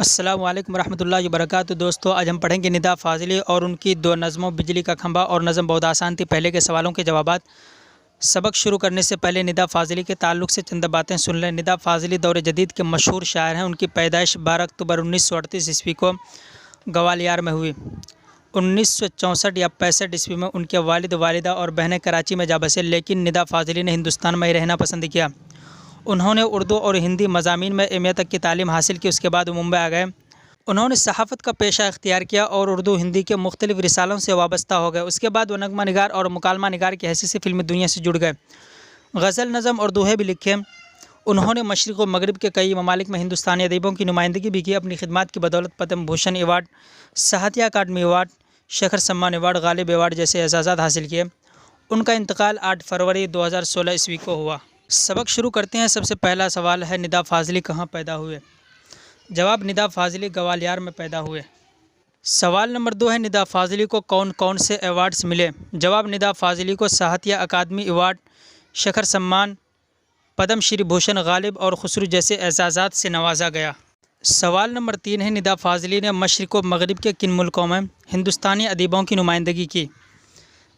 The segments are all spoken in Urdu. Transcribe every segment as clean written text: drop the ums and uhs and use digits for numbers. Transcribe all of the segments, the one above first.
السلام علیکم ورحمۃ اللہ وبرکاتہ۔ دوستو، آج ہم پڑھیں گے ندا فاضلی اور ان کی دو نظموں بجلی کا کھمبا اور نظم بہت آسان تھی پہلے کے سوالوں کے جوابات۔ سبق شروع کرنے سے پہلے ندا فاضلی کے تعلق سے چند باتیں سن لیں۔ ندا فاضلی دور جدید کے مشہور شاعر ہیں۔ ان کی پیدائش 12 اکتوبر 1938 عیسوی کو گوالیار میں ہوئی۔ 1964 یا 65 عیسوی میں ان کے والد، والدہ اور بہنیں کراچی میں جا بسے، لیکن ندا فاضلی نے ہندوستان میں ہی رہنا پسند کیا۔ انہوں نے اردو اور ہندی مضامین میں ایم اے تک کی تعلیم حاصل کی۔ اس کے بعد وہ ممبئی آ گئے۔ انہوں نے صحافت کا پیشہ اختیار کیا اور اردو ہندی کے مختلف رسالوں سے وابستہ ہو گئے۔ اس کے بعد وہ نغمہ نگار اور مکالمہ نگار کی حیثیت سے فلمی دنیا سے جڑ گئے۔ غزل، نظم اور دوہے بھی لکھے۔ انہوں نے مشرق و مغرب کے کئی ممالک میں ہندوستانی ادیبوں کی نمائندگی بھی کی۔ اپنی خدمات کی بدولت Padma Bhushan award, Sahitya Akademi award, Shikhar Samman award, غالب ایوارڈ جیسے اعزازات حاصل کیے۔ ان کا انتقال 8 فروری 2016 عیسوی کو ہوا۔ سبق شروع کرتے ہیں۔ سب سے پہلا سوال ہے، ندا فاضلی کہاں پیدا ہوئے؟ جواب، ندا فاضلی گوالیار میں پیدا ہوئے۔ سوال نمبر 2 ہے، ندا فاضلی کو کون کون سے ایوارڈز ملے؟ جواب، ندا فاضلی کو ساہتیہ اکیڈمی ایوارڈ، شیکھر سمان، پدم شری بھوشن، غالب اور خسرو جیسے اعزازات سے نوازا گیا۔ سوال نمبر 3 ہے، ندا فاضلی نے مشرق و مغرب کے کن ملکوں میں ہندوستانی ادیبوں کی نمائندگی کی؟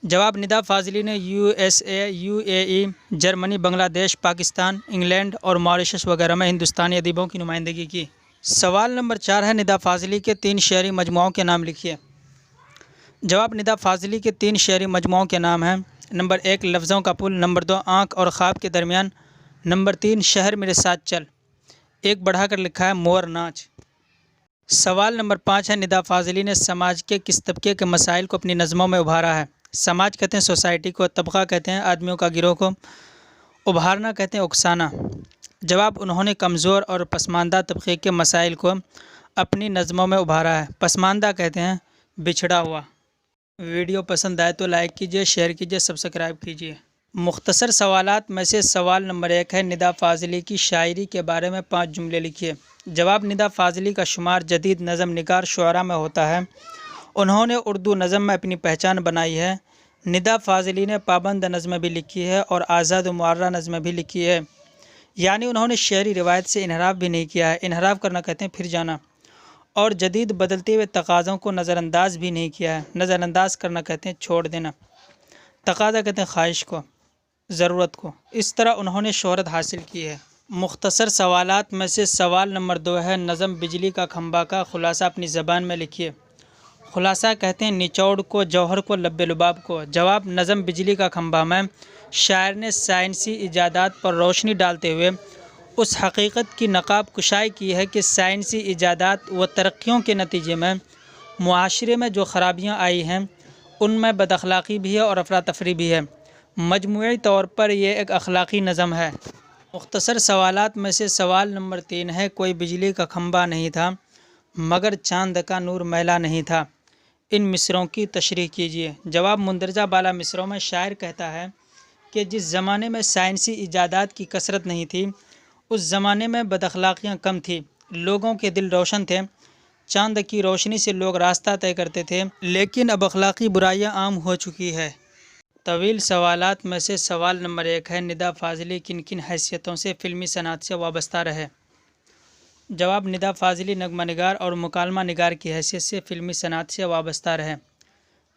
جواب، ندا فاضلی نے USA، UAE، جرمنی، بنگلہ دیش، پاکستان، انگلینڈ اور ماریشس وغیرہ میں ہندوستانی ادیبوں کی نمائندگی کی۔ سوال نمبر 4 ہے، ندا فاضلی کے 3 شعری مجموعوں کے نام لکھیے۔ جواب، ندا فاضلی کے 3 شعری مجموعوں کے نام ہیں۔ نمبر 1 لفظوں کا پل، نمبر 2 آنکھ اور خواب کے درمیان، نمبر 3 شہر میرے ساتھ چل۔ ایک بڑھا کر لکھا ہے مور ناچ۔ سوال نمبر 5 ہے، ندا فاضلی نے سماج کے کس طبقے کے مسائل کو اپنی نظموں میں ابھارا ہے؟ سماج کہتے ہیں سوسائٹی کو، طبقہ کہتے ہیں آدمیوں کا گروہ کو، ابھارنا کہتے ہیں اکسانا۔ جواب، انہوں نے کمزور اور پسماندہ طبقے کے مسائل کو اپنی نظموں میں ابھارا ہے۔ پسماندہ کہتے ہیں بچھڑا ہوا۔ ویڈیو پسند آئے تو لائک کیجیے، شیئر کیجیے، سبسکرائب کیجیے۔ مختصر سوالات میں سے سوال نمبر 1 ہے، ندا فاضلی کی شاعری کے بارے میں 5 جملے لکھیے۔ جواب، ندا فاضلی کا شمار جدید نظم نگار شعراء میں ہوتا ہے۔ انہوں نے اردو نظم میں اپنی پہچان بنائی ہے۔ ندا فاضلی نے پابند نظمیں بھی لکھی ہے اور آزاد و معرہ نظمیں بھی لکھی ہے، یعنی انہوں نے شعری روایت سے انحراف بھی نہیں کیا ہے۔ انحراف کرنا کہتے ہیں پھر جانا، اور جدید بدلتے ہوئے تقاضوں کو نظر انداز بھی نہیں کیا ہے۔ نظر انداز کرنا کہتے ہیں چھوڑ دینا، تقاضا کہتے ہیں خواہش کو، ضرورت کو۔ اس طرح انہوں نے شہرت حاصل کی ہے۔ مختصر سوالات میں سے سوال نمبر 2 ہے، نظم بجلی کا کھمبا کا خلاصہ اپنی زبان میں لکھیے۔ خلاصہ کہتے ہیں نچوڑ کو، جوہر کو، لب لباب کو۔ جواب، نظم بجلی کا کھمبا میں شاعر نے سائنسی ایجادات پر روشنی ڈالتے ہوئے اس حقیقت کی نقاب کشائی کی ہے کہ سائنسی ایجادات و ترقیوں کے نتیجے میں معاشرے میں جو خرابیاں آئی ہیں ان میں بد اخلاقی بھی ہے اور افراتفری بھی ہے۔ مجموعی طور پر یہ ایک اخلاقی نظم ہے۔ مختصر سوالات میں سے سوال نمبر 3 ہے، کوئی بجلی کا کھمبا نہیں تھا مگر چاند کا نور میلا نہیں تھا۔ ان مصروں کی تشریح کیجیے۔ جواب، مندرجہ بالا مصروں میں شاعر کہتا ہے کہ جس زمانے میں سائنسی ایجادات کی کثرت نہیں تھی اس زمانے میں بد اخلاقیاں کم تھیں، لوگوں کے دل روشن تھے، چاند کی روشنی سے لوگ راستہ طے کرتے تھے، لیکن اب اخلاقی برائیاں عام ہو چکی ہے۔ طویل سوالات میں سے سوال نمبر 1 ہے، ندا فاضلی کن کن حیثیتوں سے فلمی صنعت سے وابستہ رہے؟ جواب، ندا فاضلی نغمہ نگار اور مکالمہ نگار کی حیثیت سے فلمی صنعت سے وابستہ رہے۔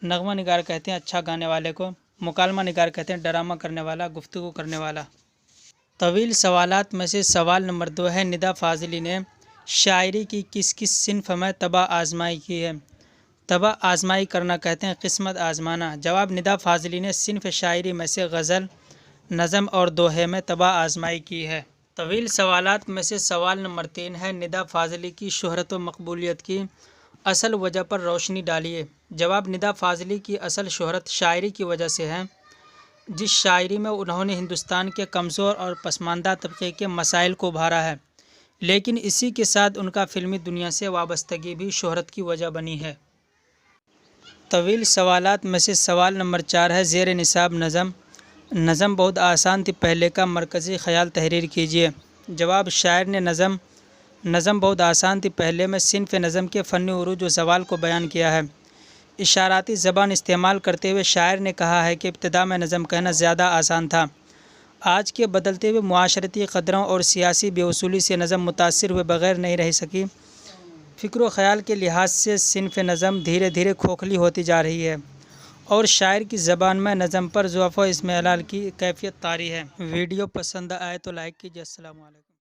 نغمہ نگار کہتے ہیں اچھا گانے والے کو، مکالمہ نگار کہتے ہیں ڈرامہ کرنے والا، گفتگو کرنے والا۔ طویل سوالات میں سے سوال نمبر 2 ہے، ندا فاضلی نے شاعری کی کس کس صنف میں طبع آزمائی کی ہے؟ طبع آزمائی کرنا کہتے ہیں قسمت آزمانا۔ جواب، ندا فاضلی نے صنف شاعری میں سے غزل، نظم اور دوہے میں طبع آزمائی کی ہے۔ طویل سوالات میں سے سوال نمبر 3 ہے، ندا فاضلی کی شہرت و مقبولیت کی اصل وجہ پر روشنی ڈالیے۔ جواب، ندا فاضلی کی اصل شہرت شاعری کی وجہ سے ہے، جس شاعری میں انہوں نے ہندوستان کے کمزور اور پسماندہ طبقے کے مسائل کو ابھارا ہے، لیکن اسی کے ساتھ ان کا فلمی دنیا سے وابستگی بھی شہرت کی وجہ بنی ہے۔ طویل سوالات میں سے سوال نمبر 4 ہے، زیر نصاب نظم نظم بہت آسان تھی پہلے کا مرکزی خیال تحریر کیجیے۔ جواب، شاعر نے نظم بہت آسان تھی پہلے میں صنف نظم کے فنی عروج و زوال کو بیان کیا ہے۔ اشاراتی زبان استعمال کرتے ہوئے شاعر نے کہا ہے کہ ابتدا میں نظم کہنا زیادہ آسان تھا۔ آج کے بدلتے ہوئے معاشرتی قدروں اور سیاسی بے اصولی سے نظم متاثر ہوئے بغیر نہیں رہ سکی۔ فکر و خیال کے لحاظ سے صنف نظم دھیرے دھیرے کھوکھلی ہوتی جا رہی ہے اور شاعر کی زبان میں نظم پر ضعف و اسمعلال کی کیفیت طاری ہے۔ ویڈیو پسند آئے تو لائک کیجیے۔ السلام علیکم۔